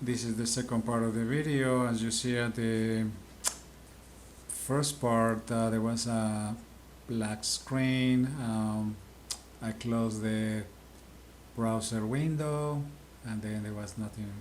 This is the second part of the video. As you see at the first part, there was a black screen. I closed the browser window and then there was nothing,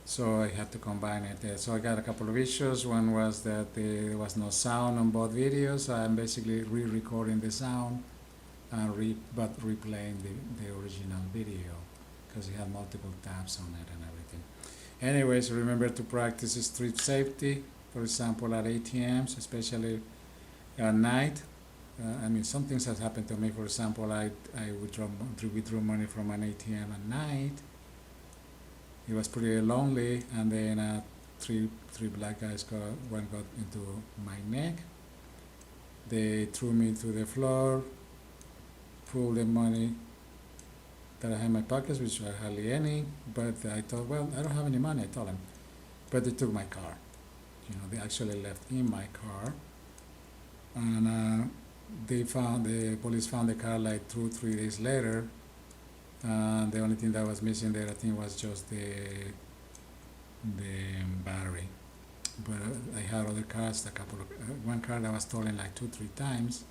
so I had to combine it. So I got a couple of issues. One was that there was no sound on both videos, so I'm basically re-recording the sound and but replaying the original video because it had multiple tabs on it and everything. Anyways, remember to practice street safety, for example at ATMs, especially at night. Some things have happened to me. For example, I withdrew money from an ATM at night. It was pretty lonely, and then three black guys one got into my neck. They threw me to the floor, pulled the money that I had in my pockets, which were hardly any. But I thought, well, I don't have any money. I told them, but they took my car. They actually left in my car, and the police found the car like 2-3 days later. The only thing that was missing there, I think, was just the battery. But I had other cars, one car that was stolen like 2-3 times,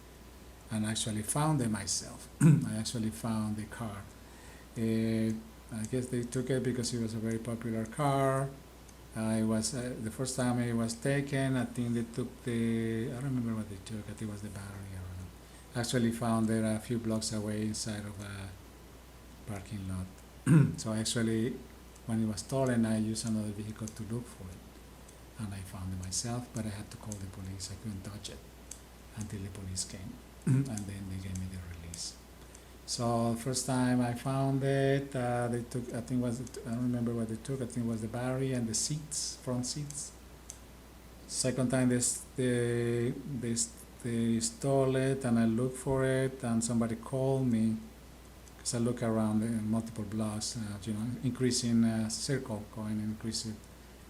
and actually found it myself. I actually found the car. I guess they took it because it was a very popular car. It was the first time it was taken. I think they took I don't remember what they took. I think it was the battery. I don't know. Actually found it a few blocks away inside of a parking lot. So actually, when it was stolen, I used another vehicle to look for it, and I found it myself. But I had to call the police. I couldn't touch it until the police came, and then they gave me the release. So first time I found it, they took, I don't remember what they took. I think it was the battery and the seats, front seats. Second time they stole it, and I looked for it, and somebody called me because I look around multiple blocks, increasing circle, going increasing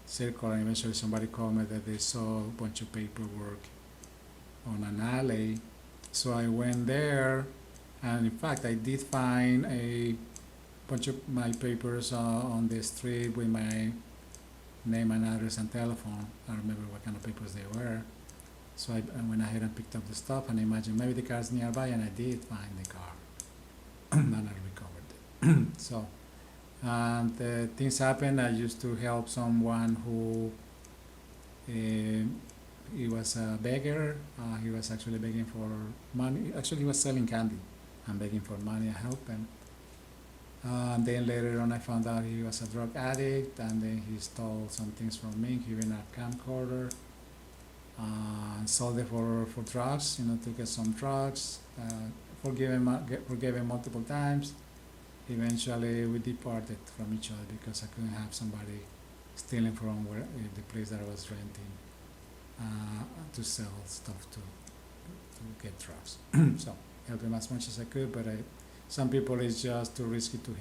circle, and eventually somebody called me that they saw a bunch of paperwork on an alley. So I went there. And in fact, I did find a bunch of my papers on the street with my name and address and telephone. I don't remember what kind of papers they were. So I went ahead and picked up the stuff and imagined maybe the car's nearby, and I did find the car. And I recovered it. So, and things happened. I used to help someone who he was a beggar. He was actually begging for money. Actually, he was selling candy. I'm begging for money. I helped him. And then later on, I found out he was a drug addict, and then he stole some things from me, even a camcorder, and sold it for drugs. To get some drugs. Forgave him multiple times. Eventually, we departed from each other because I couldn't have somebody stealing from the place that I was renting to sell stuff to get drugs. So. Help him as much as I could, but some people it's just too risky to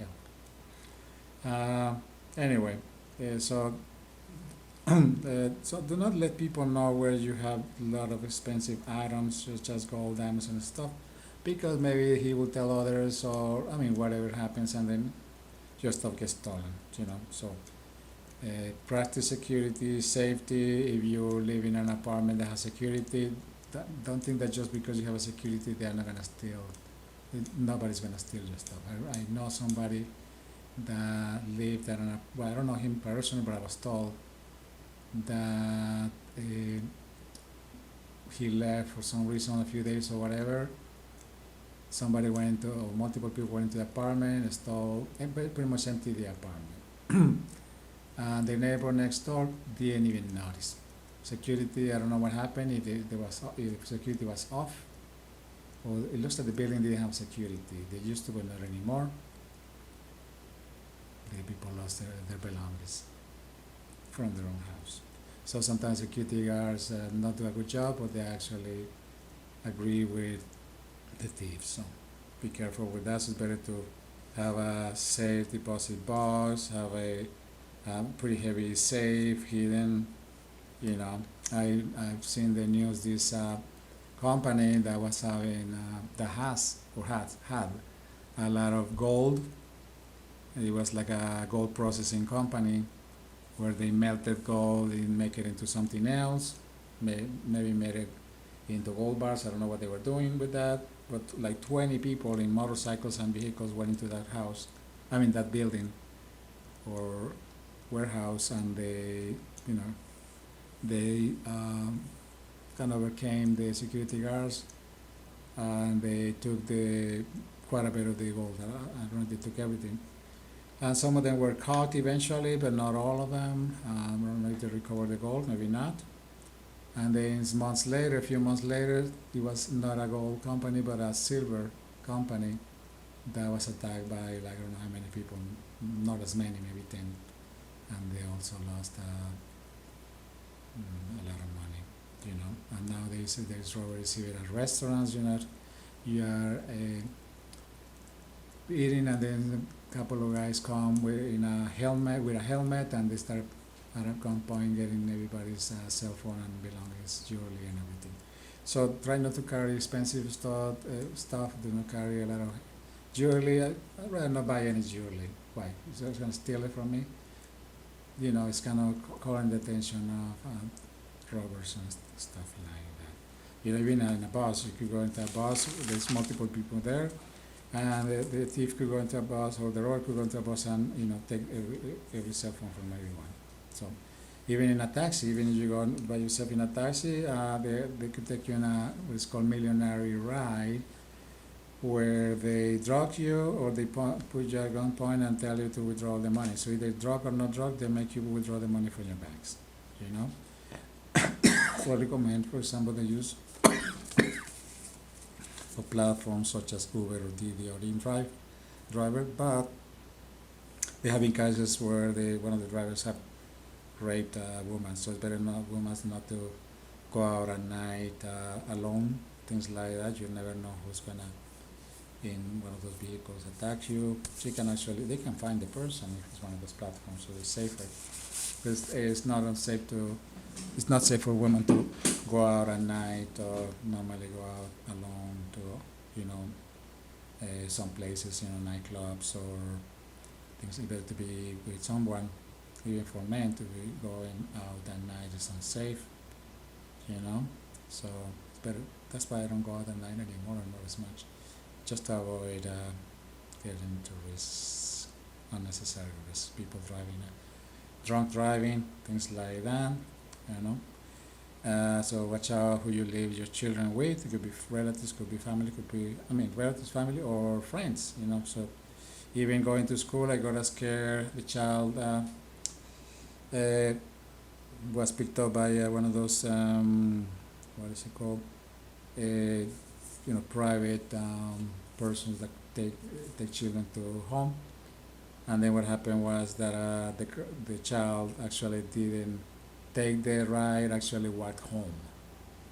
help. Anyway, so do not let people know where you have a lot of expensive items, such as gold, diamonds, and stuff, because maybe he will tell others, or whatever happens, and then your stuff gets stolen. So practice security, safety. If you live in an apartment that has security, don't think that just because you have a security, they are not gonna steal. Nobody's gonna steal your stuff. I know somebody that lived at I don't know him personally, but I was told that he left for some reason, a few days or whatever. Somebody went into, or multiple people went into the apartment, and stole, and pretty much emptied the apartment. And the neighbor next door didn't even notice. Security, I don't know what happened, if security was off, or it looks like the building didn't have security. They used to, but not anymore. The people lost their belongings from their own house. So sometimes security guards not do a good job, but they actually agree with the thieves. So be careful with that. So it's better to have a safe deposit box, have a pretty heavy safe hidden. I've seen the news, this company that was having, that had a lot of gold. It was like a gold processing company, where they melted gold and make it into something else. Maybe made it into gold bars. I don't know what they were doing with that, but like 20 people in motorcycles and vehicles went into that house. I mean that building or warehouse, and you know, they kind of overcame the security guards, and they took the quite a bit of the gold. I don't know if they took everything. And some of them were caught eventually, but not all of them. I don't know if they recovered the gold, maybe not. And then months later, a few months later, it was not a gold company, but a silver company that was attacked by like I don't know how many people, not as many, maybe 10, and they also lost a lot of money, you know. And nowadays there's robberies even at restaurants, you know. You are eating, and then a couple of guys come with a helmet, and they start at gunpoint getting everybody's cell phone and belongings, jewelry and everything. So try not to carry expensive stuff. Do not carry a lot of jewelry. I'd rather not buy any jewelry. Why? Is just gonna steal it from me? You know, it's kind of calling the attention of robbers and stuff like that. You know, even in a bus, you could go into a bus. There's multiple people there, and the thief could go into a bus, or the robber could go into a bus and take every cell phone from everyone. So even in a taxi, even if you go by yourself in a taxi, they could take you in what is called millionaire ride, where they drug you or they put you at gunpoint and tell you to withdraw the money. So either drug or not drug, they make you withdraw the money from your banks. You know. So I recommend, for example, the use of platforms such as Uber or Didi or InDriver, but they have been cases where one of the drivers have raped a woman, so it's better women not to go out at night alone, things like that. You never know who's gonna in one of those vehicles attack you. They can find the person if it's one of those platforms, so it's safer. Because it's not safe for women to go out at night or normally go out alone to some places, nightclubs or things. It's better to be with someone. Even for men to be going out at night is unsafe, so it's better. That's why I don't go out at night anymore, not as much, just to avoid getting into unnecessary risks, people driving, drunk driving, things like that, so watch out who you leave your children with. It could be relatives, could be family, relatives, family, or friends, so even going to school, I gotta scare the child. Was picked up by one of those what is it called? Private persons that take children to home, and then what happened was that the child actually didn't take the ride, actually walked home,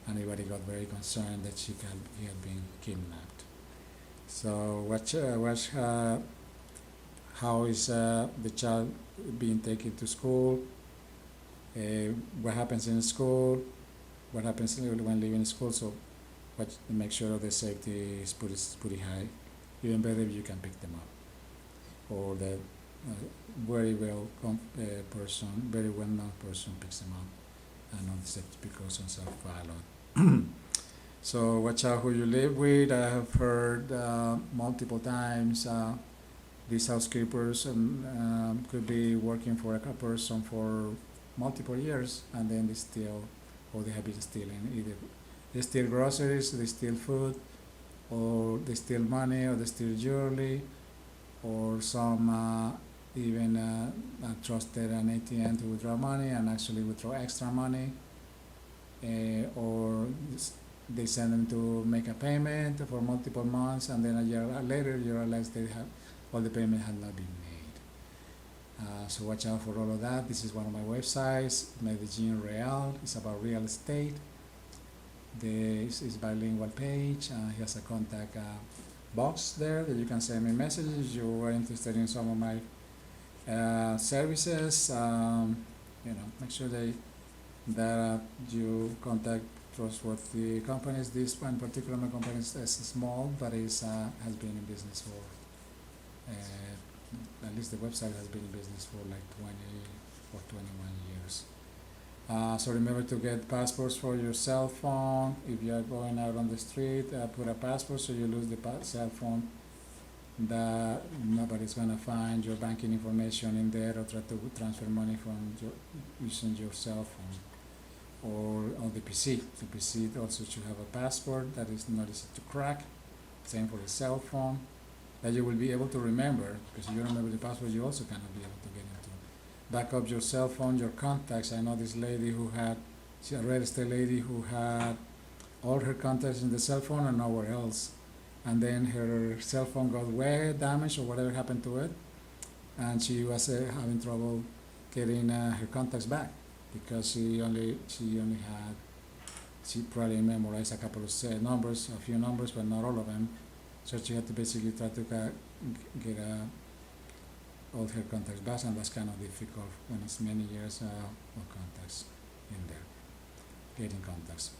and everybody got very concerned that he had been kidnapped. So watch how is the child being taken to school, what happens in school, what happens when leaving school. So make sure the safety is pretty high. Even better if you can pick them up, or the very well known person picks them up, and all the safety precautions are followed. So watch out who you live with. I have heard multiple times these housekeepers could be working for a person for multiple years, and then they have been stealing. Either they steal groceries, they steal food, or they steal money, or they steal jewelry, or some even trusted an ATM to withdraw money and actually withdraw extra money, or they send them to make a payment for multiple months, and then a year later you realize all the payment had not been made. So watch out for all of that. This is one of my websites, Medellin Real. It's about real estate. This is bilingual page. He has a contact box there that you can send me messages if you are interested in some of my services. Make sure that you contact trustworthy companies. This one particular company is small, but has been in business for at least the website has been in business for like for 21 years. So remember to get passports for your cell phone. If you are going out on the street, put a passport so you lose the cell phone. That nobody's gonna find your banking information in there or try to transfer money from using your cell phone or on the PC. The PC also should have a password that is not easy to crack. Same for the cell phone that you will be able to remember, because if you don't remember the password, you also cannot be able to get into. Back up your cell phone, your contacts. I know this lady who had, she's a real estate lady who had all her contacts in the cell phone and nowhere else. And then her cell phone got way damaged or whatever happened to it, and she was having trouble getting her contacts back because she probably memorized a couple of numbers, a few numbers, but not all of them. So she had to basically try to get all her contacts back, and that's kind of difficult when it's many years of contacts in there, getting contacts.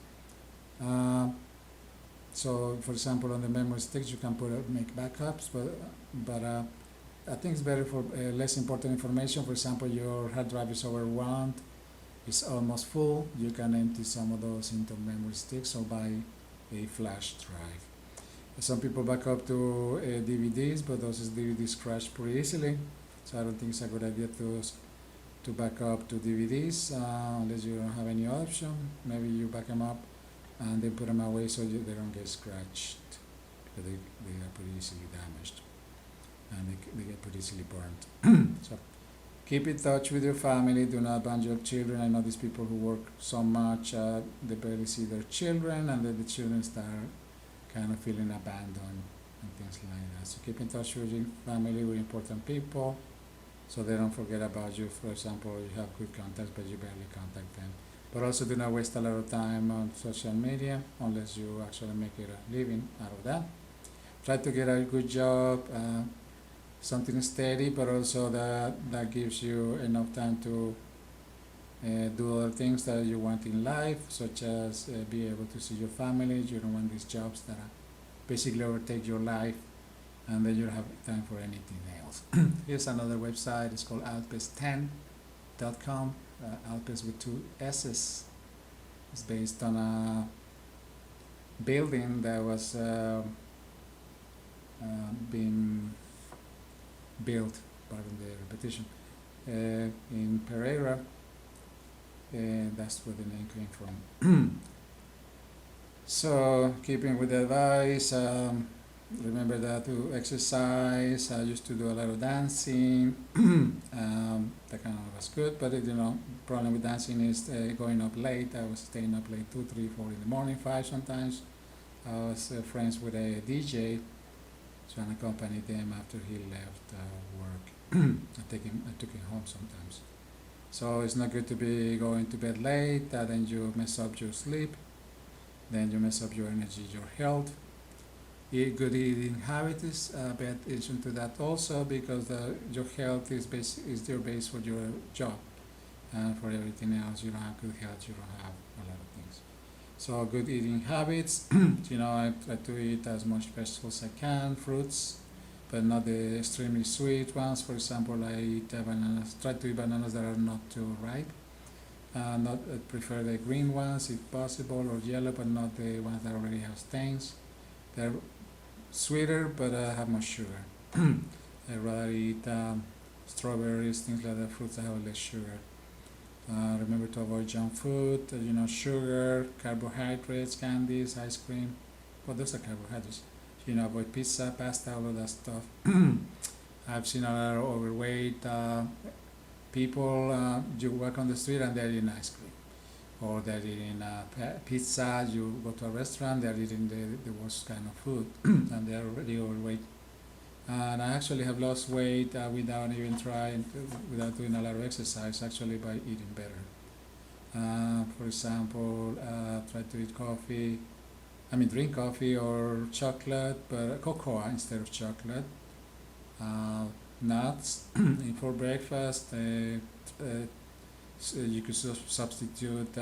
So, for example, on the memory sticks, you can make backups, but I think it's better for less important information. For example, your hard drive is overwhelmed, it's almost full. You can empty some of those into memory sticks or buy a flash drive. Some people back up to DVDs, but those DVDs crash pretty easily. So I don't think it's a good idea to back up to DVDs unless you don't have any option. Maybe you back them up and then put them away so they don't get scratched, because they are pretty easily damaged and they get pretty easily burned. So keep in touch with your family. Do not abandon your children. I know these people who work so much, they barely see their children, and then the children start kind of feeling abandoned and things like that. So keep in touch with your family, with important people, so they don't forget about you. For example, you have good contacts, but you barely contact them. But also do not waste a lot of time on social media unless you actually make it a living out of that. Try to get a good job, something steady, but also that gives you enough time to do other things that you want in life, such as be able to see your family. You don't want these jobs that basically overtake your life, and then you don't have time for anything else. Here's another website. It's called Alpes10.com. Alpes with 2 S's. It's based on a building that was being built, pardon the repetition, in Pereira. That's where the name came from. So, keeping with the advice, remember that to exercise. I used to do a lot of dancing. That kind of was good, but problem with dancing is going up late. I was staying up late 2, 3, 4 in the morning, 5 sometimes. I was friends with a DJ, so I accompanied him after he left work. I took him home sometimes. So it's not good to be going to bed late, then you mess up your sleep, then you mess up your energy, your health. Good eating habits, pay attention to that also, because your health is your base for your job, and for everything else. You don't have good health, you don't have a lot of things. So good eating habits, I try to eat as much vegetables as I can, fruits, but not the extremely sweet ones. For example, I eat bananas, try to eat bananas that are not too ripe. Prefer the green ones if possible, or yellow, but not the ones that already have stains. They're sweeter, but have more sugar. I'd rather eat strawberries, things like that, fruits that have less sugar. Remember to avoid junk food, sugar, carbohydrates, candies, ice cream. Well, those are carbohydrates. Avoid pizza, pasta, all of that stuff. I've seen a lot of overweight people. You walk on the street and they're eating ice cream, or they're eating pizza. You go to a restaurant, they're eating the worst kind of food, and they're already overweight. And I actually have lost weight without even without doing a lot of exercise, actually by eating better. For example, try to drink coffee or chocolate, but cocoa instead of chocolate. Nuts for breakfast. So you could substitute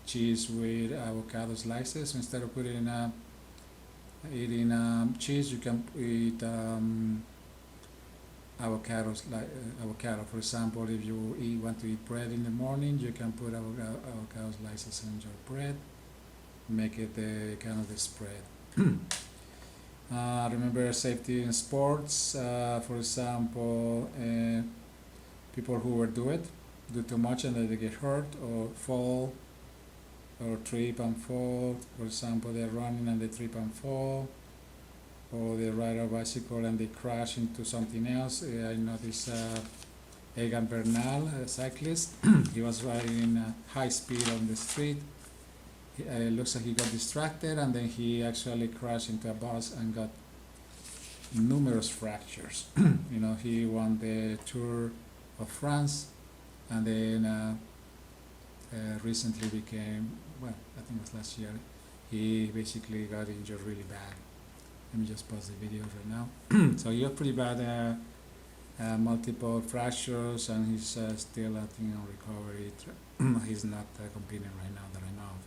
cheese with avocado slices. Instead of eating cheese, you can eat avocados, like avocado. For example, if you want to eat bread in the morning, you can put avocado slices on your bread, make it the kind of the spread. Remember safety in sports. For example, people who do too much and they get hurt or fall or trip and fall. For example, they're running and they trip and fall, or they ride a bicycle and they crash into something else. I know this Egan Bernal, a cyclist. He was riding high speed on the street. Looks like he got distracted and then he actually crashed into a bus and got numerous fractures. He won the Tour of France and then recently became, well, I think it was last year, he basically got injured really bad. Let me just pause the video right now. So he got pretty bad, multiple fractures, and he's still, I think, on recovery. He's not competing right now that I know of.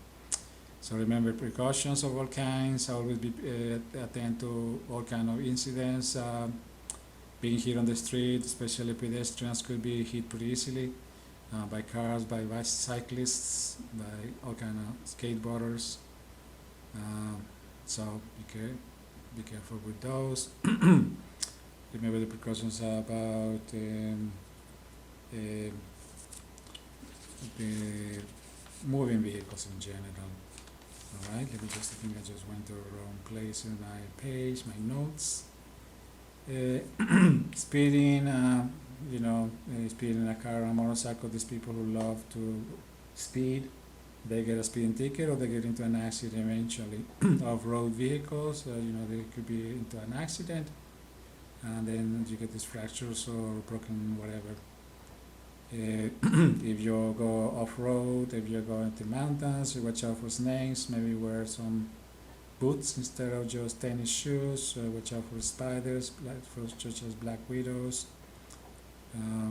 So remember precautions of all kinds. Always be attend to all kind of incidents. Being hit on the street, especially pedestrians, could be hit pretty easily by cars, by bicyclists, by all kind of skateboarders. So be careful with those. Remember the precautions about the moving vehicles in general. All right, let me just, I think I just went to the wrong place in my page, my notes. Speeding, speeding in a car or a motorcycle, these people who love to speed, they get a speeding ticket or they get into an accident eventually. Off-road vehicles, they could be into an accident and then you get these fractures or broken whatever. If you go off-road, if you go into mountains, you watch out for snakes, maybe wear some boots instead of just tennis shoes. Watch out for spiders, such as black widows.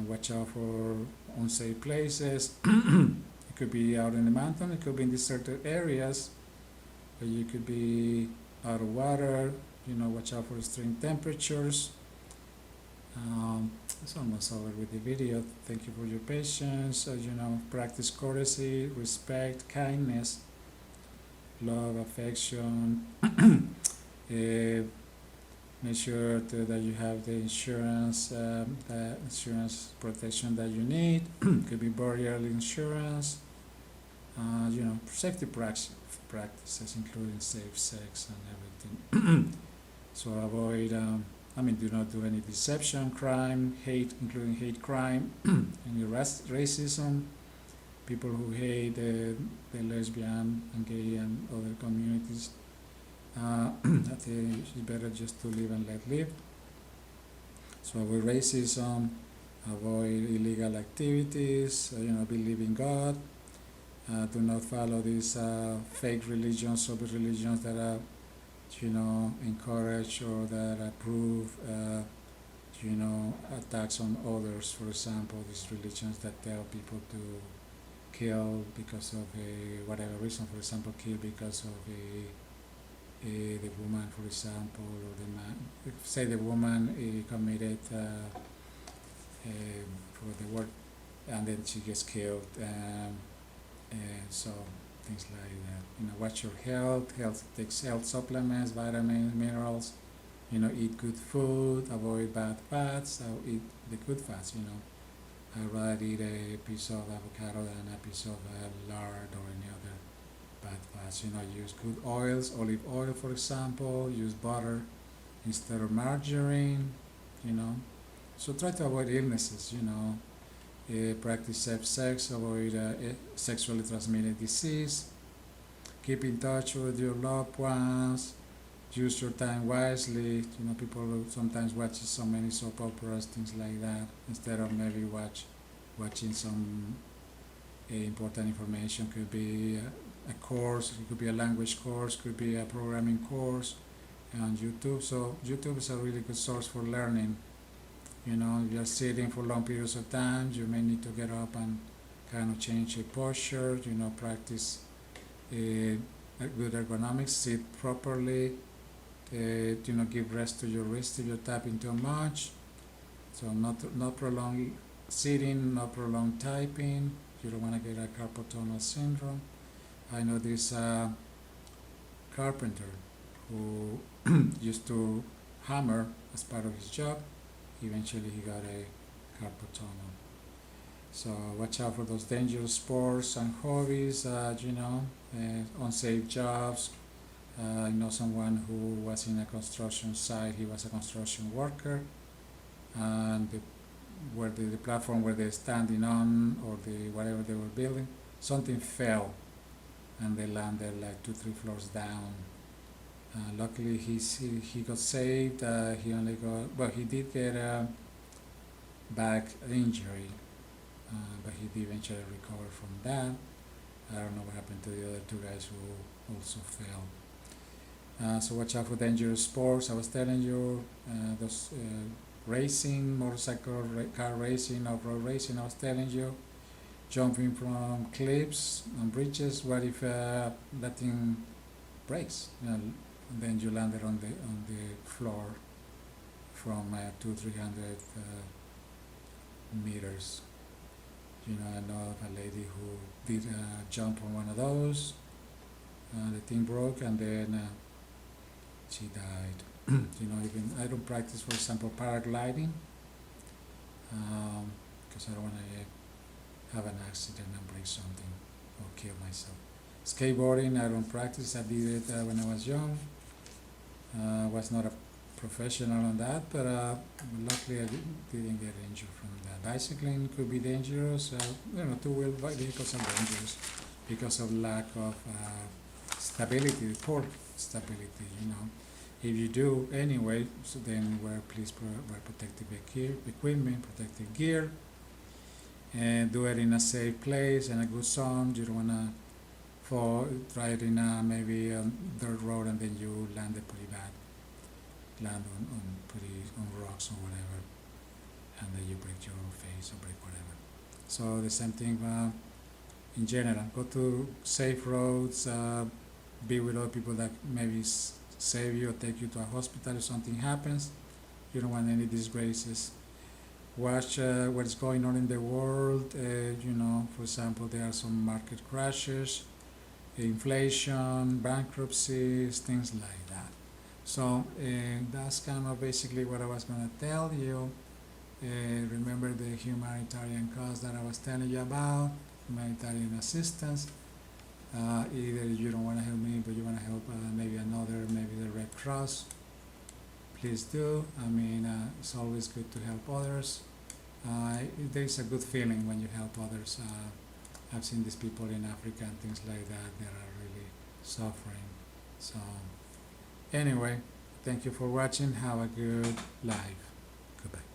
Watch out for unsafe places. It could be out in the mountain, it could be in deserted areas, or you could be out of water. Watch out for extreme temperatures. It's almost over with the video. Thank you for your patience. Practice courtesy, respect, kindness, love, affection. Make sure that you have the insurance protection that you need. Could be burial insurance. Safety practices, including safe sex and everything. So avoid. Do not do any deception, crime, hate, including hate crime, any racism, people who hate the lesbian and gay and other communities. I think it's better just to live and let live. So avoid racism, avoid illegal activities, believe in God. Do not follow these fake religions, or religions that are encourage or that approve, attacks on others. For example, these religions that tell people to kill because of whatever reason. For example, kill because of the woman, for example, or the man. Say the woman committed for the work, and then she gets killed. So things like that. Watch your health. Take health supplements, vitamins, minerals. Eat good food. Avoid bad fats. Eat the good fats. I'd rather eat a piece of avocado than a piece of lard or any other bad fats. Use good oils, olive oil, for example. Use butter instead of margarine. So try to avoid illnesses. Practice safe sex, avoid sexually transmitted disease, keep in touch with your loved ones, use your time wisely. People sometimes watch so many soap operas, things like that, instead of maybe watching some important information. Could be a course, it could be a language course, could be a programming course on YouTube. So YouTube is a really good source for learning. If you're sitting for long periods of time, you may need to get up and kind of change your posture, practice good ergonomics, sit properly, give rest to your wrist if you're tapping too much. So not prolonged sitting, not prolonged typing. You don't want to get a carpal tunnel syndrome. I know this carpenter who used to hammer as part of his job. Eventually, he got a carpal tunnel. So watch out for those dangerous sports and hobbies. Unsafe jobs. I know someone who was in a construction site. He was a construction worker, and the platform where they're standing on, or the whatever they were building, something fell, and they landed like 2-3 floors down. Luckily, he got saved. He did get a back injury, but he did eventually recover from that. I don't know what happened to the other two guys who also fell. So watch out for dangerous sports. I was telling you, those racing, car racing, off-road racing. I was telling you, jumping from cliffs and bridges. What if that thing breaks? And then you landed on the floor from 200-300 meters. I know of a lady who did jump on one of those. The thing broke, and then she died. Even I don't practice, for example, paragliding, because I don't want to have an accident and break something or kill myself. Skateboarding, I don't practice. I did it when I was young. Was not a professional on that, but luckily I didn't get injured from that. Bicycling could be dangerous. Two-wheel vehicles are dangerous because of lack of stability, poor stability. If you do anyway, so then please wear protective equipment, protective gear, and do it in a safe place and a good sun. You don't wanna try it in maybe a dirt road, and then you land it pretty bad. Land on rocks or whatever, and then you break your face or break whatever. So the same thing in general. Go to safe roads. Be with other people that maybe save you or take you to a hospital if something happens. You don't want any disgraces. Watch what's going on in the world. For example, there are some market crashes, inflation, bankruptcies, things like that. So that's kind of basically what I was going to tell you. Remember the humanitarian cause that I was telling you about, humanitarian assistance. Either you don't want to help me, but you want to help maybe the Red Cross. Please do. It's always good to help others. There's a good feeling when you help others. I've seen these people in Africa and things like that. They are really suffering. So anyway, thank you for watching. Have a good life. Goodbye.